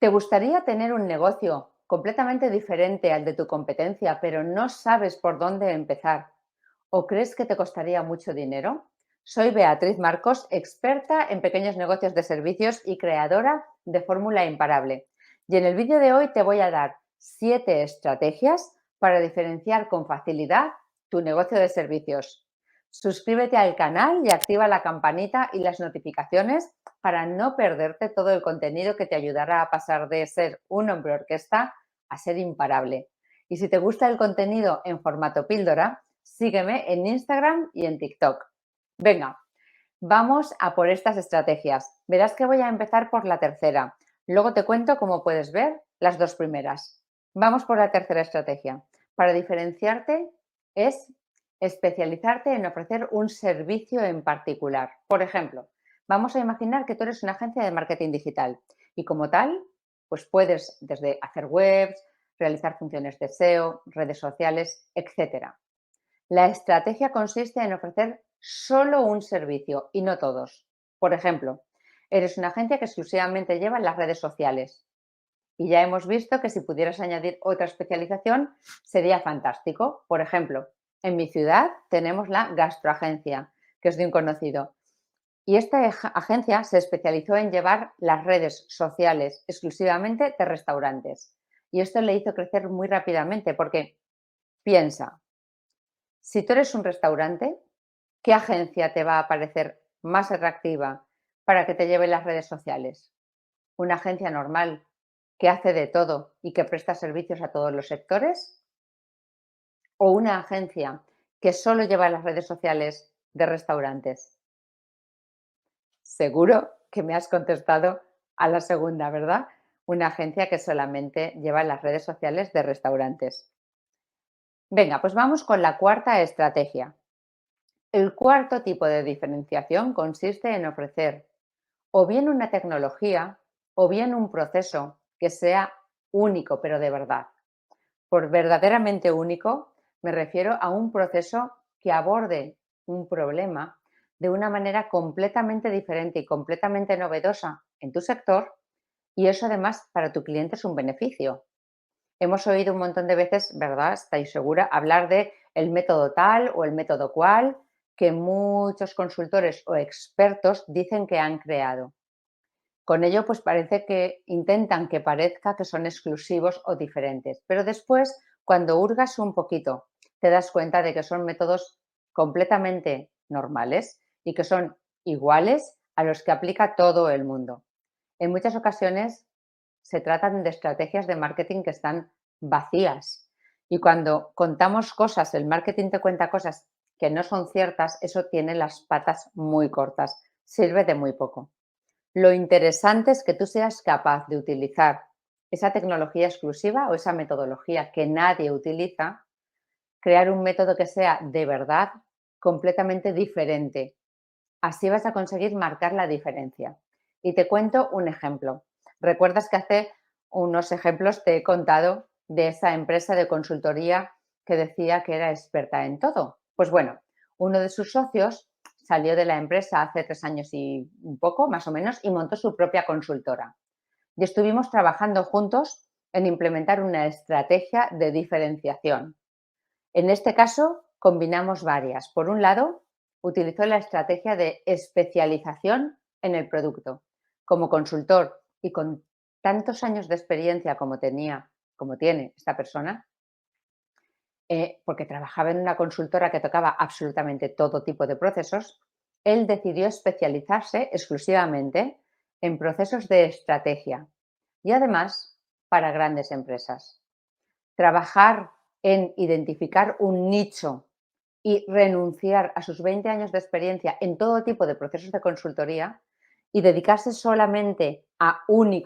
¿Te gustaría tener un negocio completamente diferente al de tu competencia, pero no sabes por dónde empezar? ¿O crees que te costaría mucho dinero? Soy Beatriz Marcos, experta en pequeños negocios de servicios y creadora de Fórmula Imparable. Y en el vídeo de hoy te voy a dar 7 estrategias para diferenciar con facilidad tu negocio de servicios. Suscríbete al canal y activa la campanita y las notificaciones para no perderte todo el contenido que te ayudará a pasar de ser un hombre orquesta a ser imparable. Y si te gusta el contenido en formato píldora, sígueme en Instagram y en TikTok. Venga, vamos a por estas estrategias. Verás que voy a empezar por la tercera. Luego te cuento cómo puedes ver las dos primeras. Vamos por la tercera estrategia. Para diferenciarte es especializarte en ofrecer un servicio en particular. Por ejemplo, vamos a imaginar que tú eres una agencia de marketing digital y como tal, pues puedes desde hacer webs, realizar funciones de SEO, redes sociales, etcétera. La estrategia consiste en ofrecer solo un servicio y no todos. Por ejemplo, eres una agencia que exclusivamente lleva las redes sociales y ya hemos visto que si pudieras añadir otra especialización sería fantástico. Por ejemplo, en mi ciudad tenemos la gastroagencia, que es de un conocido. Y esta agencia se especializó en llevar las redes sociales exclusivamente de restaurantes. Y esto le hizo crecer muy rápidamente porque piensa, si tú eres un restaurante, ¿qué agencia te va a parecer más atractiva para que te lleve las redes sociales? ¿Una agencia normal que hace de todo y que presta servicios a todos los sectores? ¿O una agencia que solo lleva las redes sociales de restaurantes? Seguro que me has contestado a la segunda, ¿verdad? Una agencia que solamente lleva las redes sociales de restaurantes. Venga, pues vamos con la cuarta estrategia. El cuarto tipo de diferenciación consiste en ofrecer o bien una tecnología o bien un proceso que sea único, pero de verdad. Por verdaderamente único me refiero a un proceso que aborde un problema de una manera completamente diferente y completamente novedosa en tu sector y eso además para tu cliente es un beneficio. Hemos oído un montón de veces, ¿verdad? Estáis segura, hablar de el método tal o el método cual que muchos consultores o expertos dicen que han creado. Con ello, pues parece que intentan que parezca que son exclusivos o diferentes, pero después, cuando hurgas un poquito, te das cuenta de que son métodos completamente normales y que son iguales a los que aplica todo el mundo. En muchas ocasiones se tratan de estrategias de marketing que están vacías y cuando contamos cosas, el marketing te cuenta cosas que no son ciertas, eso tiene las patas muy cortas, sirve de muy poco. Lo interesante es que tú seas capaz de utilizar esa tecnología exclusiva o esa metodología que nadie utiliza, crear un método que sea de verdad completamente diferente. Así vas a conseguir marcar la diferencia. Y te cuento un ejemplo. ¿Recuerdas que hace unos ejemplos te he contado de esa empresa de consultoría que decía que era experta en todo? Pues bueno, uno de sus socios salió de la empresa hace 3 años y un poco, más o menos, y montó su propia consultora. Y estuvimos trabajando juntos en implementar una estrategia de diferenciación. En este caso, combinamos varias. Por un lado, utilizó la estrategia de especialización en el producto. Como consultor y con tantos años de experiencia como tiene esta persona, porque trabajaba en una consultora que tocaba absolutamente todo tipo de procesos, él decidió especializarse exclusivamente en procesos de estrategia y además para grandes empresas. Trabajar en identificar un nicho y renunciar a sus 20 años de experiencia en todo tipo de procesos de consultoría y dedicarse solamente a un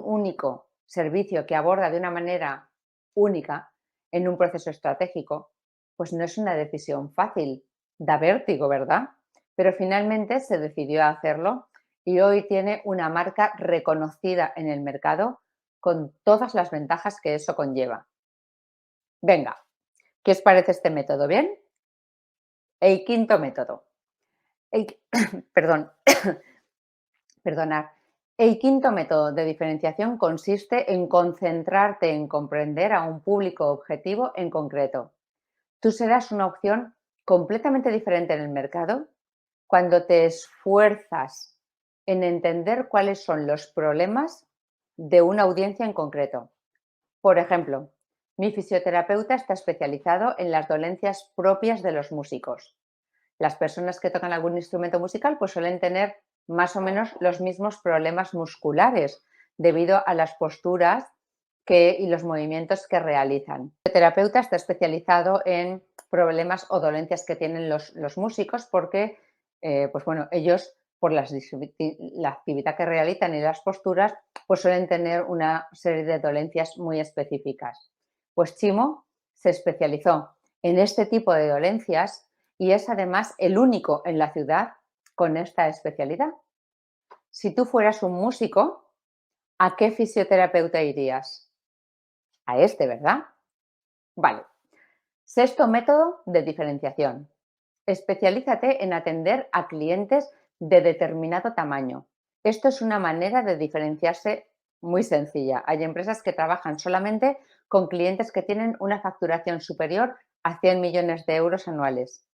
único servicio que aborda de una manera única en un proceso estratégico, pues no es una decisión fácil, da vértigo, ¿verdad? Pero finalmente se decidió a hacerlo y hoy tiene una marca reconocida en el mercado con todas las ventajas que eso conlleva. Venga, ¿qué os parece este método? ¿Bien? El quinto método. El, perdón, perdonad. El quinto método de diferenciación consiste en concentrarte en comprender a un público objetivo en concreto. Tú serás una opción completamente diferente en el mercado cuando te esfuerzas en entender cuáles son los problemas de una audiencia en concreto. Por ejemplo, mi fisioterapeuta está especializado en las dolencias propias de los músicos. Las personas que tocan algún instrumento musical pues suelen tener más o menos los mismos problemas musculares debido a las posturas y los movimientos que realizan. El terapeuta está especializado en problemas o dolencias que tienen los músicos porque pues bueno, ellos por la actividad que realizan y las posturas pues suelen tener una serie de dolencias muy específicas. Pues Chimo se especializó en este tipo de dolencias y es además el único en la ciudad con esta especialidad. Si tú fueras un músico, ¿a qué fisioterapeuta irías? A este, ¿verdad? Vale. Sexto método de diferenciación. Especialízate en atender a clientes de determinado tamaño. Esto es una manera de diferenciarse muy sencilla. Hay empresas que trabajan solamente con clientes que tienen una facturación superior a 100 millones de euros anuales.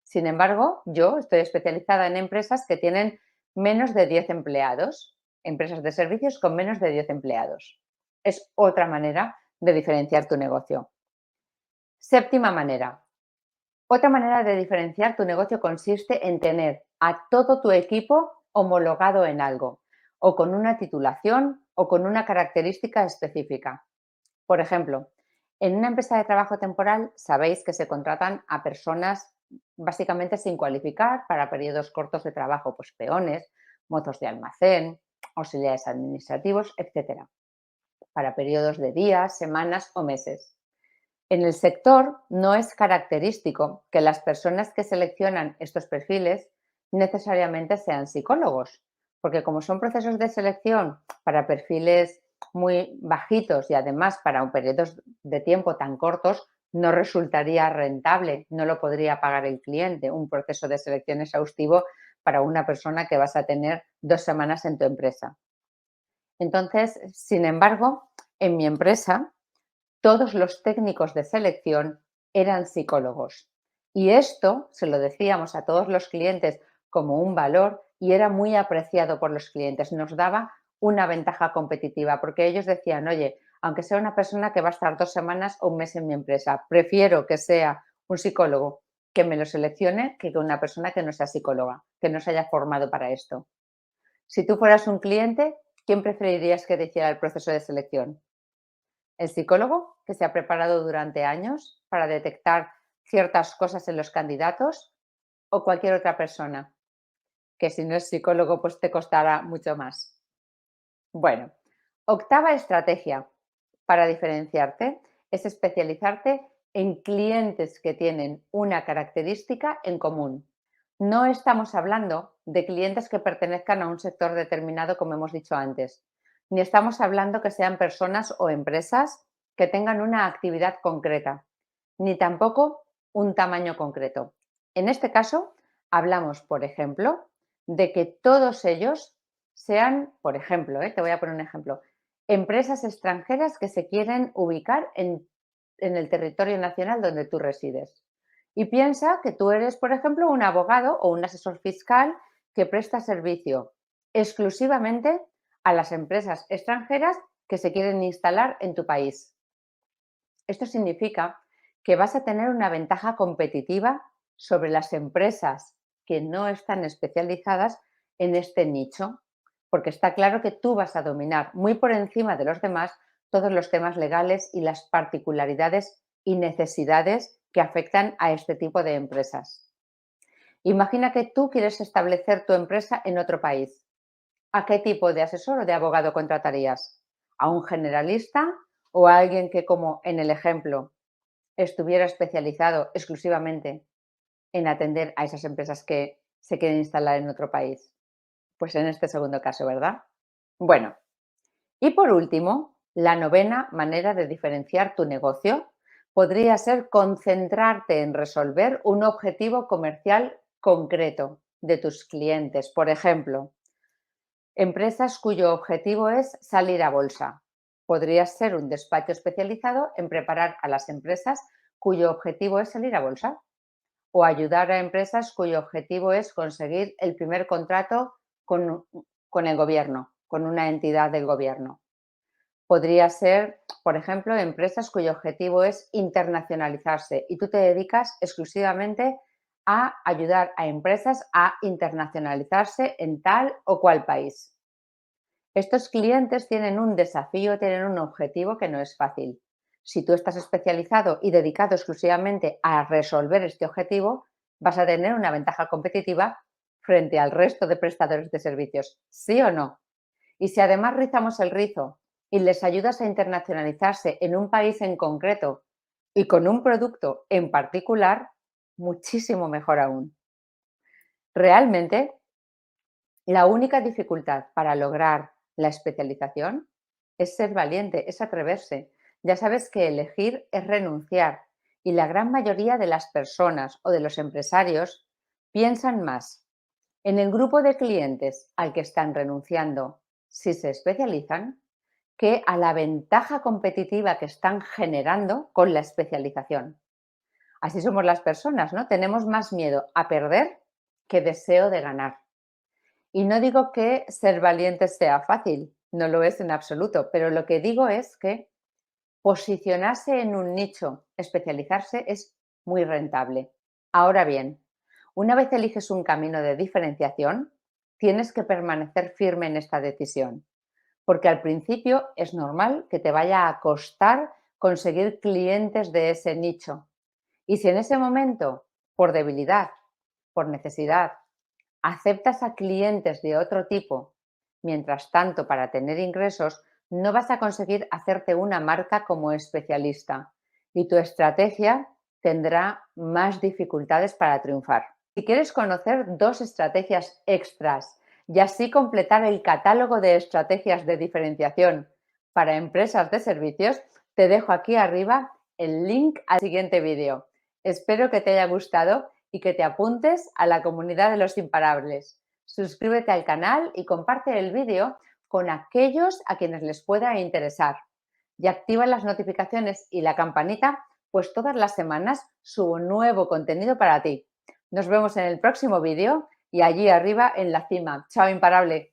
Sin embargo, yo estoy especializada en empresas que tienen menos de 10 empleados, empresas de servicios con menos de 10 empleados. Es otra manera de diferenciar tu negocio. Séptima manera. Otra manera de diferenciar tu negocio consiste en tener a todo tu equipo homologado en algo, o con una titulación o con una característica específica. Por ejemplo, en una empresa de trabajo temporal sabéis que se contratan a personas básicamente sin cualificar para periodos cortos de trabajo, pues peones, mozos de almacén, auxiliares administrativos, etcétera, para periodos de días, semanas o meses. En el sector no es característico que las personas que seleccionan estos perfiles necesariamente sean psicólogos, porque como son procesos de selección para perfiles muy bajitos y además para un periodos de tiempo tan cortos, no resultaría rentable, no lo podría pagar el cliente, un proceso de selección exhaustivo para una persona que vas a tener 2 semanas en tu empresa. Entonces, sin embargo, en mi empresa todos los técnicos de selección eran psicólogos. Y esto se lo decíamos a todos los clientes como un valor y era muy apreciado por los clientes. Nos daba una ventaja competitiva porque ellos decían, oye, aunque sea una persona que va a estar 2 semanas o un mes en mi empresa, prefiero que sea un psicólogo que me lo seleccione que una persona que no sea psicóloga, que no se haya formado para esto. Si tú fueras un cliente, ¿quién preferirías que te hiciera el proceso de selección? ¿El psicólogo que se ha preparado durante años para detectar ciertas cosas en los candidatos o cualquier otra persona que si no es psicólogo pues te costará mucho más? Bueno, octava estrategia para diferenciarte es especializarte en clientes que tienen una característica en común. No estamos hablando de clientes que pertenezcan a un sector determinado, como hemos dicho antes, ni estamos hablando que sean personas o empresas que tengan una actividad concreta, ni tampoco un tamaño concreto. En este caso, hablamos, por ejemplo, de que todos ellos sean, por ejemplo, te voy a poner un ejemplo, empresas extranjeras que se quieren ubicar en el territorio nacional donde tú resides. Y piensa que tú eres, por ejemplo, un abogado o un asesor fiscal que presta servicio exclusivamente a las empresas extranjeras que se quieren instalar en tu país. Esto significa que vas a tener una ventaja competitiva sobre las empresas que no están especializadas en este nicho, porque está claro que tú vas a dominar muy por encima de los demás todos los temas legales y las particularidades y necesidades que afectan a este tipo de empresas. Imagina que tú quieres establecer tu empresa en otro país. ¿A qué tipo de asesor o de abogado contratarías? ¿A un generalista o a alguien que, como en el ejemplo, estuviera especializado exclusivamente en atender a esas empresas que se quieren instalar en otro país? Pues en este segundo caso, ¿verdad? Bueno, y por último, la novena manera de diferenciar tu negocio podría ser concentrarte en resolver un objetivo comercial concreto de tus clientes. Por ejemplo, Empresas cuyo objetivo es salir a bolsa. Podrías ser un despacho especializado en preparar a las empresas cuyo objetivo es salir a bolsa o ayudar a empresas cuyo objetivo es conseguir el primer contrato con, con el gobierno, con una entidad del gobierno. Podría ser, por ejemplo, empresas cuyo objetivo es internacionalizarse y tú te dedicas exclusivamente a ayudar a empresas a internacionalizarse en tal o cual país. Estos clientes tienen un desafío, tienen un objetivo que no es fácil. Si tú estás especializado y dedicado exclusivamente a resolver este objetivo, vas a tener una ventaja competitiva frente al resto de prestadores de servicios, ¿sí o no? Y si además rizamos el rizo y les ayudas a internacionalizarse en un país en concreto y con un producto en particular, muchísimo mejor aún. Realmente, la única dificultad para lograr la especialización es ser valiente, es atreverse. Ya sabes que elegir es renunciar y la gran mayoría de las personas o de los empresarios piensan más en el grupo de clientes al que están renunciando si se especializan que a la ventaja competitiva que están generando con la especialización. Así somos las personas, ¿no? Tenemos más miedo a perder que deseo de ganar. Y no digo que ser valiente sea fácil, no lo es en absoluto, pero lo que digo es que posicionarse en un nicho, especializarse, es muy rentable. Ahora bien, una vez eliges un camino de diferenciación, tienes que permanecer firme en esta decisión, porque al principio es normal que te vaya a costar conseguir clientes de ese nicho. Y si en ese momento, por debilidad, por necesidad, aceptas a clientes de otro tipo, mientras tanto, para tener ingresos, no vas a conseguir hacerte una marca como especialista y tu estrategia tendrá más dificultades para triunfar. Si quieres conocer 2 estrategias extras y así completar el catálogo de estrategias de diferenciación para empresas de servicios, te dejo aquí arriba el link al siguiente vídeo. Espero que te haya gustado y que te apuntes a la comunidad de los imparables. Suscríbete al canal y comparte el vídeo con aquellos a quienes les pueda interesar. Y activa las notificaciones y la campanita, pues todas las semanas subo nuevo contenido para ti. Nos vemos en el próximo vídeo y allí arriba en la cima. ¡Chao, imparable!